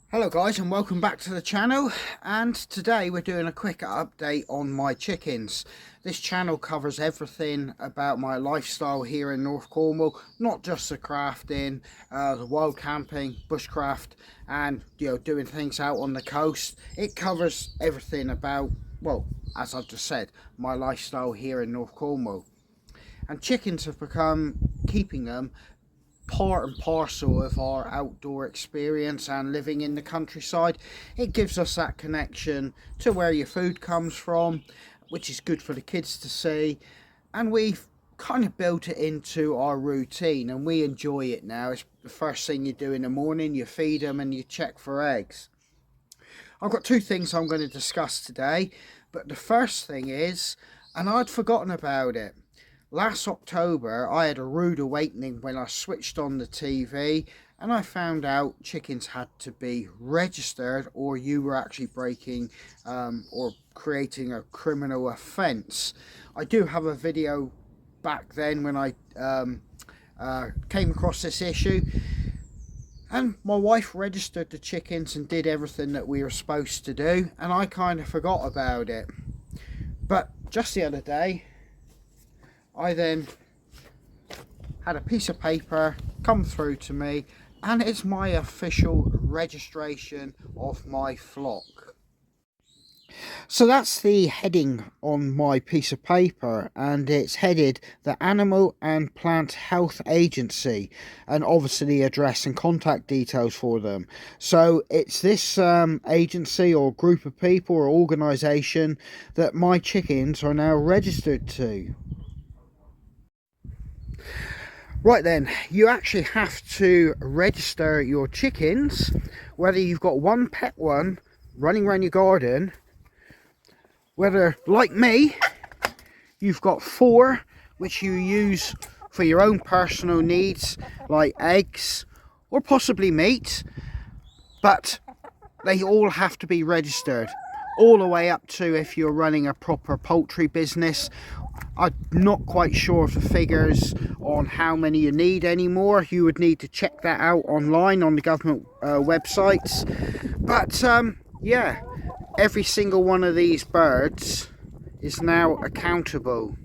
Hello guys, and welcome back to the channel. And today we're doing a quick update on my chickens. This channel covers everything about my lifestyle here in North Cornwall, not just the crafting, the wild camping, bushcraft, and doing things out on the coast. It covers everything about, well, as I've just said, my lifestyle here in North Cornwall. And chickens have become, keeping them, part and parcel of our outdoor experience and living in the countryside. It gives us that connection to where your food comes from, which is good for the kids to see, and we've kind of built it into our routine and we enjoy it now. It's the first thing you do in the morning. You feed them and you check for eggs. I've got two things I'm going to discuss today, but the first thing is, and I'd forgotten about it, last October I had a rude awakening when I switched on the TV and I found out chickens had to be registered, or you were actually breaking or creating a criminal offence. I do have a video back then when I came across this issue, and my wife registered the chickens and did everything that we were supposed to do, and I kind of forgot about it. But just the other day I then had a piece of paper come through to me, and it's my official registration of my flock. So that's the heading on my piece of paper, and it's headed the Animal and Plant Health Agency, and obviously the address and contact details for them. So it's this agency or group of people or organisation that my chickens are now registered to. Right then, you actually have to register your chickens, whether you've got one pet one running around your garden, whether, like me, you've got four which you use for your own personal needs, like eggs or possibly meat, but they all have to be registered, all the way up to if you're running a proper poultry business. I'm not quite sure of the figures on how many you need anymore. You would need to check that out online on the government websites. But yeah, every single one of these birds is now accountable.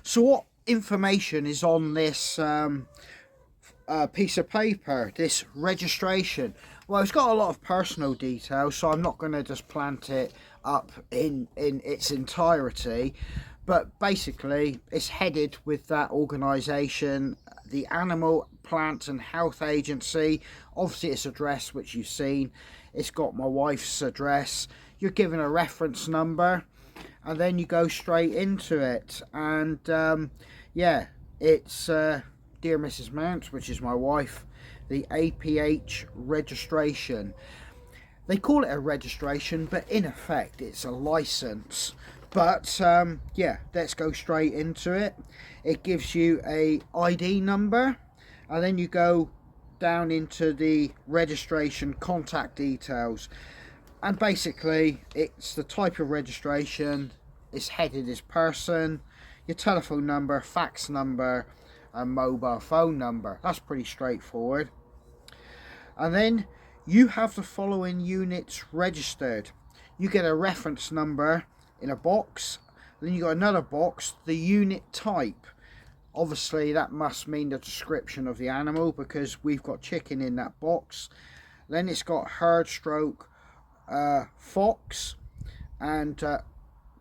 So what information is on this piece of paper, this registration? Well, it's got a lot of personal details, so I'm not going to just plant it up in its entirety, but basically it's headed with that organisation, the Animal, Plant and Health Agency. Obviously its address, which you've seen, it's got my wife's address. You're given a reference number and then you go straight into it, and yeah, it's Dear Mrs. Mount, which is my wife, the APH registration. They call it a registration, but in effect it's a license. But yeah, let's go straight into it. It gives you a ID number, and then you go down into the registration contact details, and basically it's the type of registration. It's headed as person, your telephone number, fax number and mobile phone number. That's pretty straightforward. And then you have the following units registered. You get a reference number in a box, then you got another box, the unit type. Obviously that must mean the description of the animal, because we've got chicken in that box. Then it's got herd stroke fox, and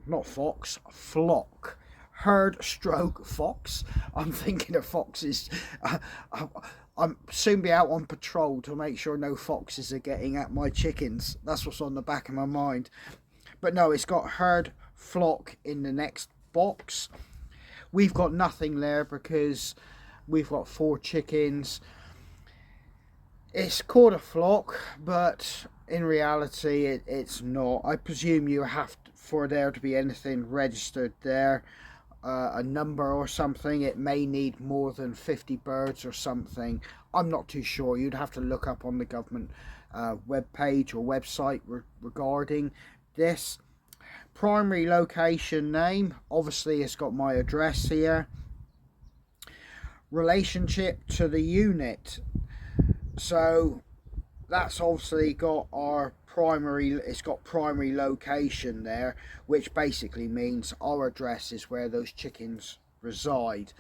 not fox, flock. Herd stroke fox. I'm thinking of foxes. I'm soon be out on patrol to make sure no foxes are getting at my chickens. That's what's on the back of my mind. But no, it's got herd flock in the next box. We've got nothing there because we've got 4 chickens. It's called a flock, but in reality it's not. I presume you have to, for there to be anything registered there, a number or something, it may need more than 50 birds or something. I'm not too sure. You'd have to look up on the government web page or website regarding this. Primary location name, obviously it's got my address here. Relationship to the unit, so that's obviously got our primary, it's got primary location there, which basically means our address is where those chickens reside.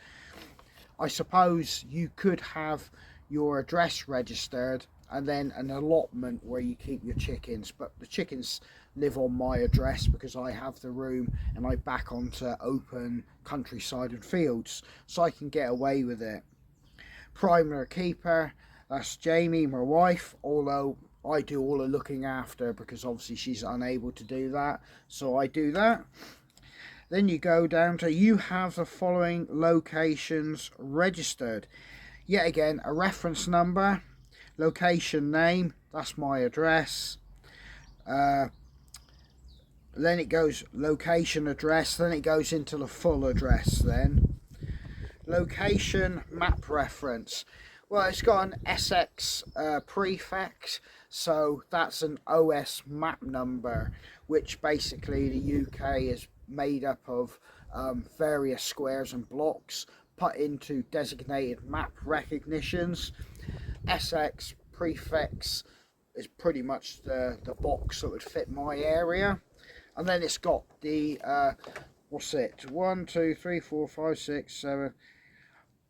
I suppose you could have your address registered and then an allotment where you keep your chickens, but the chickens live on my address because I have the room and I back onto open countryside and fields, so I can get away with it. Primary keeper, that's Jamie, my wife, although I do all the looking after because obviously she's unable to do that, so I do that. Then you go down to, you have the following locations registered. Yet again, a reference number, location name, that's my address. Then it goes location address, then it goes into the full address then. Location map reference. Well, it's got an SX prefix, so that's an OS map number, which basically the UK is made up of various squares and blocks put into designated map recognitions. SX prefix is pretty much the box that would fit my area. And then it's got the, what's it, 1, 2, 3, 4, 5, 6, 7,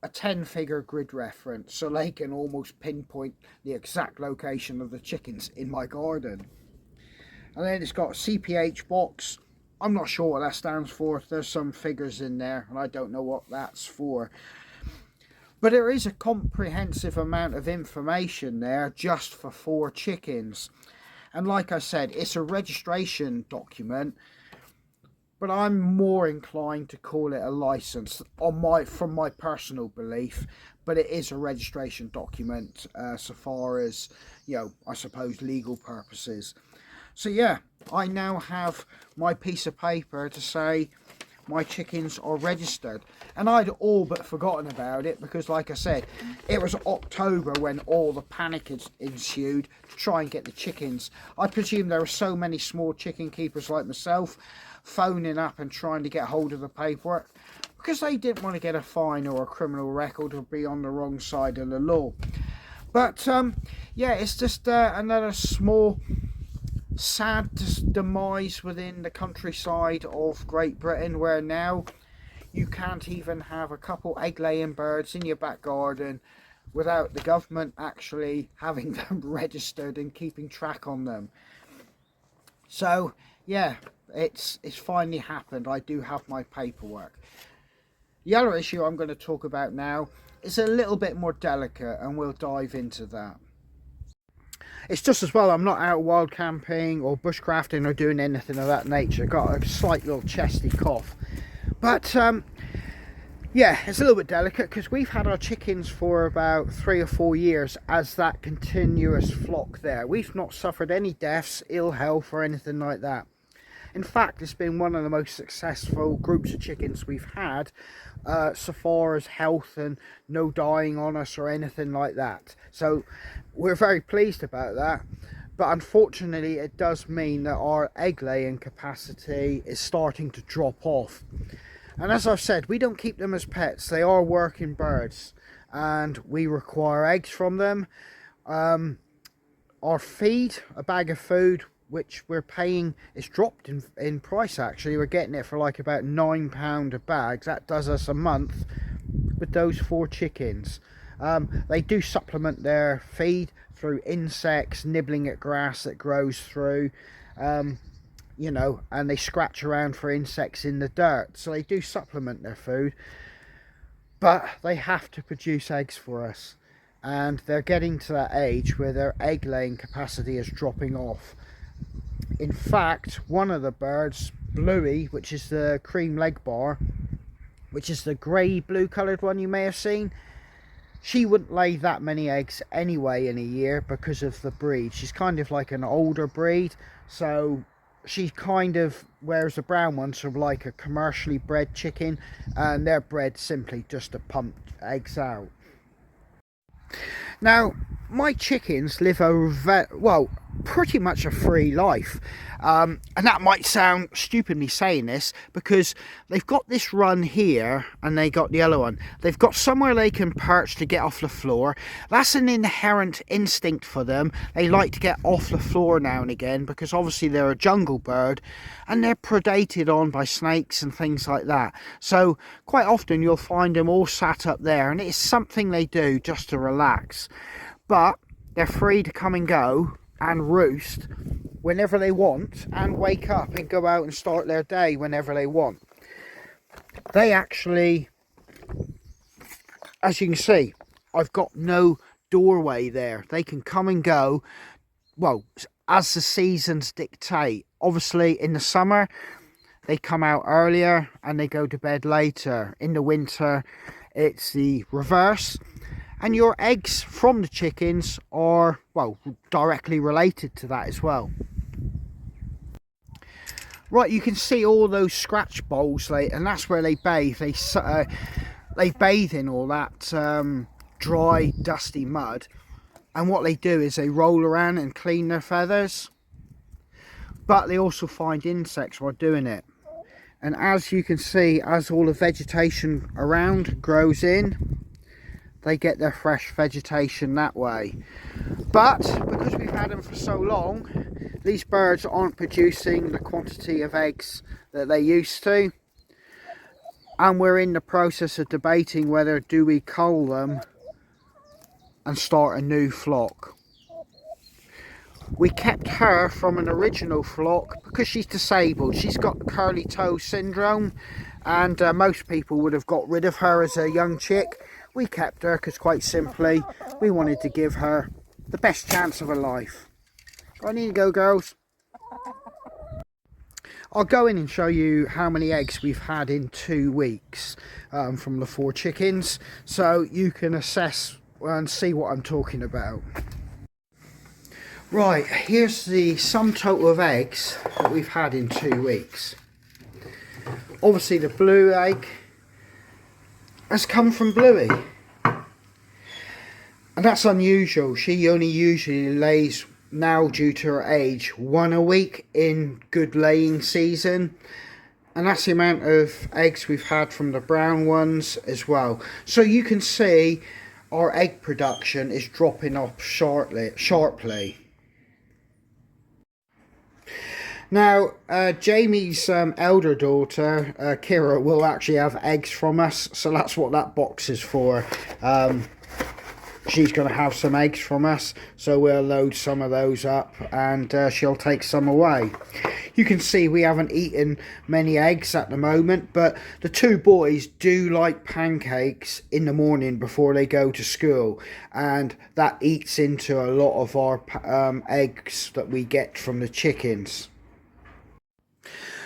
a 10-figure grid reference, so they can almost pinpoint the exact location of the chickens in my garden. And then it's got a CPH box. I'm not sure what that stands for. There's some figures in there and I don't know what that's for. But there is a comprehensive amount of information there just for 4 chickens. And like I said, it's a registration document, but I'm more inclined to call it a license from my personal belief. But it is a registration document so far as, you know, I suppose legal purposes. So yeah, I now have my piece of paper to say my chickens are registered, and I'd all but forgotten about it because, like I said, it was October when all the panic ensued to try and get the chickens. I presume there were so many small chicken keepers like myself phoning up and trying to get hold of the paperwork because they didn't want to get a fine or a criminal record or be on the wrong side of the law. But yeah, it's just another small sad demise within the countryside of Great Britain, where now you can't even have a couple egg-laying birds in your back garden without the government actually having them registered and keeping track on them. So yeah, it's finally happened. I do have my paperwork. The other issue I'm going to talk about now is a little bit more delicate, and we'll dive into that. It's just as well I'm not out wild camping or bushcrafting or doing anything of that nature. Got a slight little chesty cough. But yeah, it's a little bit delicate because we've had our chickens for about 3 or 4 years as that continuous flock there. We've not suffered any deaths, ill health or anything like that. In fact, it's been one of the most successful groups of chickens we've had so far as health and no dying on us or anything like that. So we're very pleased about that. But unfortunately, it does mean that our egg laying capacity is starting to drop off. And as I've said, we don't keep them as pets. They are working birds and we require eggs from them. Our feed, a bag of food, which we're paying, it's dropped in price actually. We're getting it for like about £9 a bag. That does us a month with those 4 chickens. They do supplement their feed through insects, nibbling at grass that grows through, you know, and they scratch around for insects in the dirt. So they do supplement their food, but they have to produce eggs for us. And they're getting to that age where their egg laying capacity is dropping off. In fact, one of the birds, Bluey, which is the cream leg bar, which is the grey blue coloured one you may have seen, she wouldn't lay that many eggs anyway in a year because of the breed. She's kind of like an older breed, so she kind of, whereas the brown ones are like a commercially bred chicken and they're bred simply just to pump eggs out. Now, my chickens live pretty much a free life, and that might sound stupid me saying this, because they've got this run here and they got the other one. They've got somewhere they can perch to get off the floor. That's an inherent instinct for them. They like to get off the floor now and again, because obviously they're a jungle bird and they're predated on by snakes and things like that. So quite often you'll find them all sat up there, and it's something they do just to relax. But they're free to come and go and roost whenever they want, and wake up and go out and start their day whenever they want. They actually, as you can see, I've got no doorway there. They can come and go, well, as the seasons dictate. Obviously in the summer they come out earlier and they go to bed later. In the winter it's the reverse. And your eggs from the chickens are, well, directly related to that as well. Right, you can see all those scratch bowls, and that's where they bathe. They bathe in all that dry, dusty mud. And what they do is they roll around and clean their feathers. But they also find insects while doing it. And as you can see, as all the vegetation around grows in, they get their fresh vegetation that way. But because we've had them for so long, these birds aren't producing the quantity of eggs that they used to, and we're in the process of debating whether do we cull them and start a new flock. We kept her from an original flock because she's disabled. She's got curly toe syndrome, and most people would have got rid of her as a young chick. We kept her because, quite simply, we wanted to give her the best chance of her life. I need to go, girls. I'll go in and show you how many eggs we've had in 2 weeks from the 4 chickens, so you can assess and see what I'm talking about. Right, here's the sum total of eggs that we've had in 2 weeks. Obviously the blue egg has come from Bluey, and that's unusual. She only usually lays, now due to her age, 1 a week in good laying season, and that's the amount of eggs we've had from the brown ones as well. So you can see our egg production is dropping off sharply. Now, Jamie's elder daughter, Kira, will actually have eggs from us, so that's what that box is for. She's going to have some eggs from us, so we'll load some of those up and she'll take some away. You can see we haven't eaten many eggs at the moment, but the 2 boys do like pancakes in the morning before they go to school, and that eats into a lot of our eggs that we get from the chickens.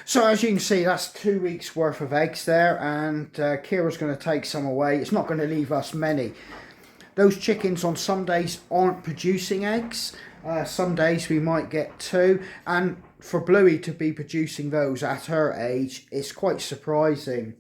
So as you can see, that's 2 weeks worth of eggs there, and Kira's going to take some away. It's not going to leave us many. Those chickens on some days aren't producing eggs. Some days we might get 2, and for Bluey to be producing those at her age is quite surprising.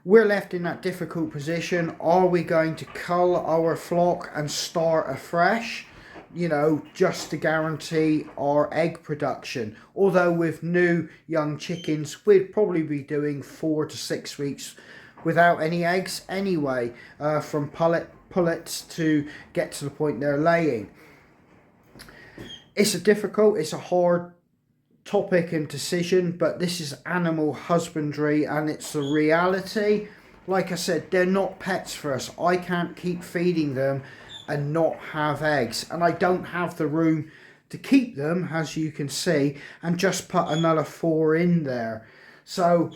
We're left in that difficult position. Are we going to cull our flock and start afresh? You know, just to guarantee our egg production. Although with new young chickens, we'd probably be doing 4 to 6 weeks without any eggs anyway, from pullets to get to the point they're laying. It's a hard topic and decision, but this is animal husbandry and it's the reality. Like I said, they're not pets for us. I can't keep feeding them and not have eggs, and I don't have the room to keep them, as you can see, and just put another 4 in there. So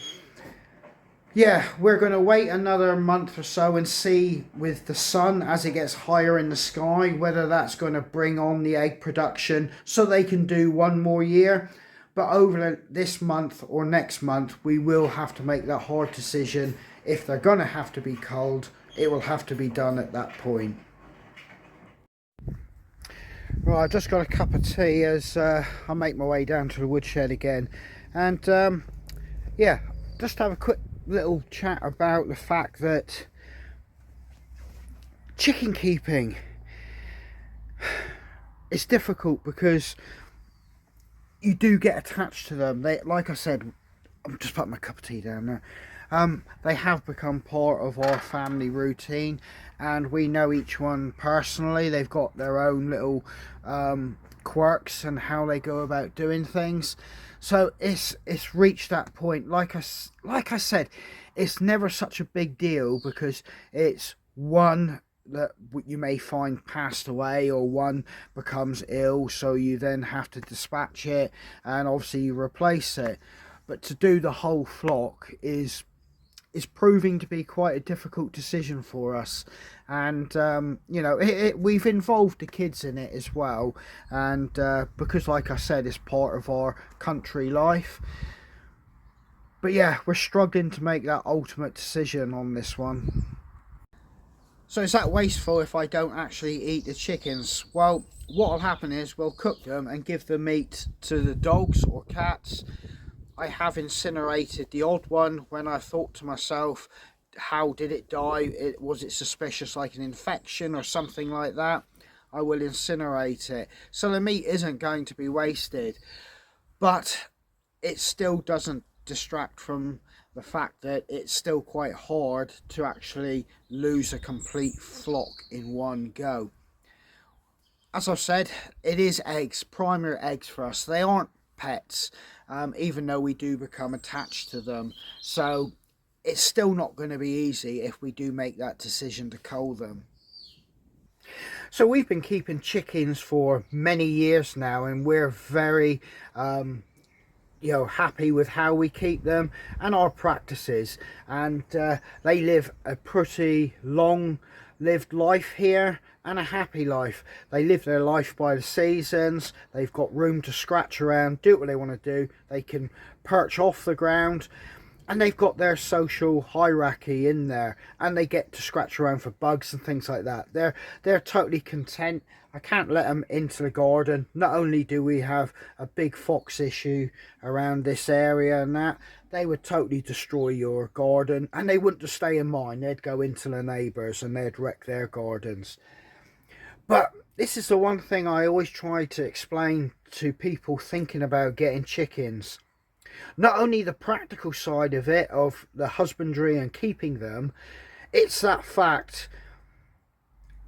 yeah, we're going to wait another month or so and see with the sun as it gets higher in the sky whether that's going to bring on the egg production so they can do 1 more year. But over this month or next month, we will have to make that hard decision. If they're going to have to be culled, it will have to be done at that point. Right, I've just got a cup of tea as I make my way down to the woodshed again. And yeah, just have a quick little chat about the fact that chicken keeping, it's difficult because you do get attached to them. They, like I said, I'm just putting my cup of tea down there. They have become part of our family routine, and we know each one personally. They've got their own little quirks and how they go about doing things. So it's reached that point. Like I said, it's never such a big deal because it's one that you may find passed away, or one becomes ill, so you then have to dispatch it and obviously you replace it. But to do the whole flock is proving to be quite a difficult decision for us. And you know, we've involved the kids in it as well, and because like I said, it's part of our country life. But yeah, we're struggling to make that ultimate decision on this one. So is that wasteful if I don't actually eat the chickens? Well, what will happen is we'll cook them and give the meat to the dogs or cats. I have incinerated the odd one when I thought to myself, how did it die? Was it suspicious, like an infection or something like that? I will incinerate it. So the meat isn't going to be wasted, but it still doesn't distract from the fact that it's still quite hard to actually lose a complete flock in one go. As I've said, it is eggs, primary eggs for us. They aren't pets, even though we do become attached to them. So it's still not going to be easy if we do make that decision to cull them. So we've been keeping chickens for many years now, and we're very happy with how we keep them and our practices, and they live a pretty long lived life here and a happy life. They live their life by the seasons. They've got room to scratch around, do what they want to do. They can perch off the ground, and they've got their social hierarchy in there, and they get to scratch around for bugs and things like that. They're totally content. I can't let them into the garden. Not only do we have a big fox issue around this area and that, they would totally destroy your garden, and they wouldn't just stay in mine. They'd go into the neighbours and they'd wreck their gardens. But this is the one thing I always try to explain to people thinking about getting chickens. Not only the practical side of it, of the husbandry and keeping them, it's that fact,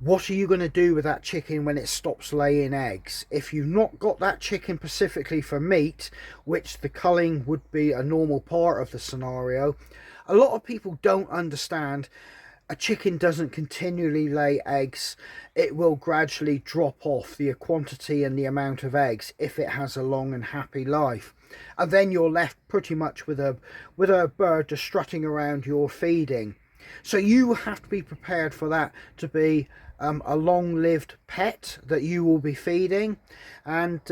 what are you going to do with that chicken when it stops laying eggs? If you've not got that chicken specifically for meat, which the culling would be a normal part of the scenario, a lot of people don't understand a chicken doesn't continually lay eggs. It will gradually drop off the quantity and the amount of eggs if it has a long and happy life. And then you're left pretty much with a bird just strutting around your feeding. So you have to be prepared for that to be a long-lived pet that you will be feeding. And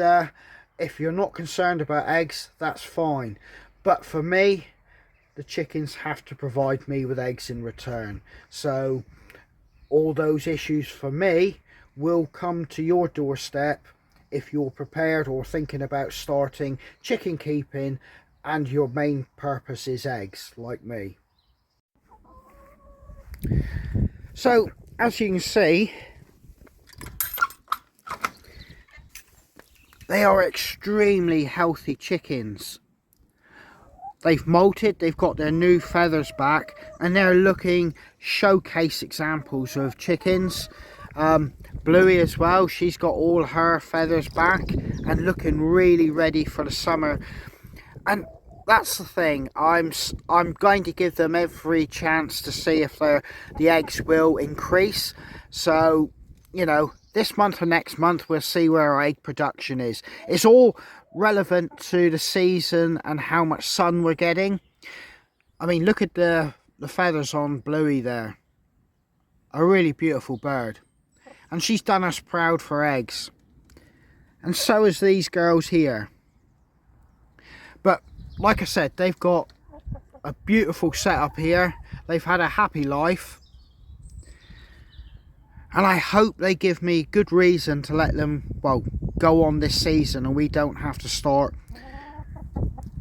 if you're not concerned about eggs, that's fine. But for me, the chickens have to provide me with eggs in return. So all those issues for me will come to your doorstep if you're prepared or thinking about starting chicken keeping and your main purpose is eggs, like me. So as you can see, they are extremely healthy chickens. They've molted, they've got their new feathers back, and they're looking showcase examples of chickens. Bluey as well, she's got all her feathers back and looking really ready for the summer. And that's the thing, I'm going to give them every chance to see if the eggs will increase. So, you know, this month or next month we'll see where our egg production is. It's all relevant to the season and how much sun we're getting. I mean, look at the feathers on Bluey there. A really beautiful bird. And she's done us proud for eggs. And so is these girls here. But like I said, they've got a beautiful setup here. They've had a happy life. And I hope they give me good reason to let them, well, go on this season and we don't have to start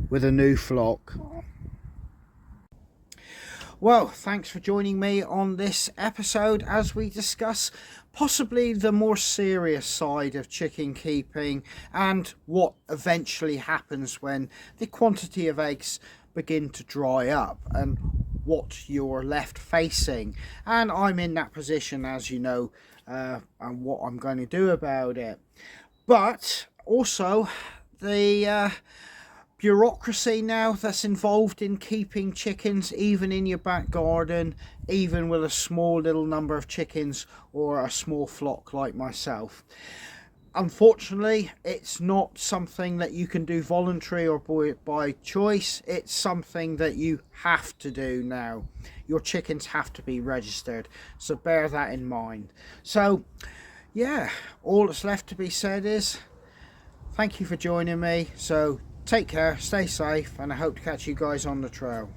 with a new flock. Well, thanks for joining me on this episode as we discuss possibly the more serious side of chicken keeping, and what eventually happens when the quantity of eggs begin to dry up and what you're left facing. And I'm in that position, as you know, and what I'm going to do about it. But also the bureaucracy now that's involved in keeping chickens, even in your back garden, even with a small little number of chickens or a small flock like myself. Unfortunately, it's not something that you can do voluntary or by choice. It's something that you have to do now. Your chickens have to be registered, so bear that in mind. So yeah, all that's left to be said is thank you for joining me. So take care, stay safe, and I hope to catch you guys on the trail.